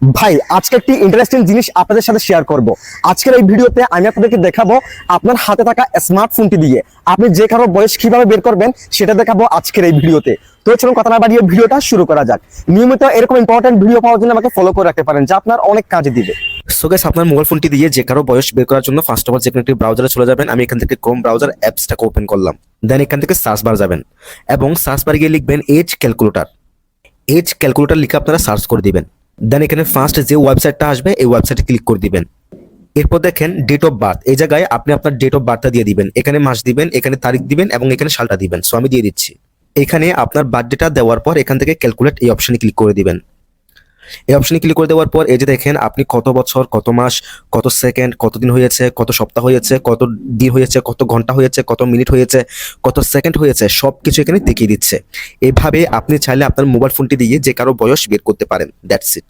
ভাই আজকে একটি ইন্টারেস্টিং জিনিস আপনাদের সাথে শেয়ার করব। আজকের এই ভিডিওতে আমি আপনাদেরকে দেখাবো আপনার হাতে থাকা স্মার্টফোনটি দিয়ে আপনি যে কারো বয়স কিভাবে বের করবেন সেটা দেখাবো আজকের এই ভিডিওতে। তো চলুন কথা না বাড়িয়ে ভিডিওটা শুরু করা যাক। নিয়মিত এরকম ইম্পর্টেন্ট ভিডিও পাওয়ার জন্য আমাকে ফলো করে রাখতে পারেন, যা আপনার অনেক কাজে দিবে। সো গাইস, আপনার মোবাইল ফোনটি দিয়ে যে কারো বয়স বের করার জন্য ফার্স্ট অফ অল যে কোনো একটি ব্রাউজারে চলে যাবেন। আমি এখান থেকে ক্রোম ব্রাউজার অ্যাপসটাকে ওপেন করলাম। দেন এখান থেকে সার্চ বার যাবেন এবং সার্চ বারে গিয়ে লিখবেন এজ ক্যালকুলেটর। এজ ক্যালকুলেটর লিখে আপনারা সার্চ করে দিবেন। দেন এখানে ফার্স্ট যে ওয়েবসাইটটা আসবে এই ওয়েবসাইটে ক্লিক করে দিবেন। এরপর দেখেন ডেট অফ বার্থ, এই জায়গায় আপনি আপনার ডেট অফ বার্থটা দিয়ে দিবেন। এখানে মাস দিবেন, এখানে তারিখ দিবেন এবং এখানে সালটা দিবেন। সো আমি দিয়ে দিচ্ছি। এখানে আপনার বার্থডেটা দেওয়ার পর এখান থেকে ক্যালকুলেট এই অপশনে ক্লিক করে দিবেন। এই অপশনে ক্লিক করে দেওয়ার পর এই যে দেখেন আপনি কত বছর, কত মাস, কত সেকেন্ড, কতদিন হয়েছে, কত সপ্তাহ হয়েছে, কত দিন হয়েছে, কত ঘন্টা হয়েছে, কত মিনিট হয়েছে, কত সেকেন্ড হয়েছে, সবকিছু এখানে দেখিয়ে দিচ্ছে। এভাবে আপনি চাইলে আপনার মোবাইল ফোনটি দিয়ে যে কারো বয়স বের করতে পারেন। That's it.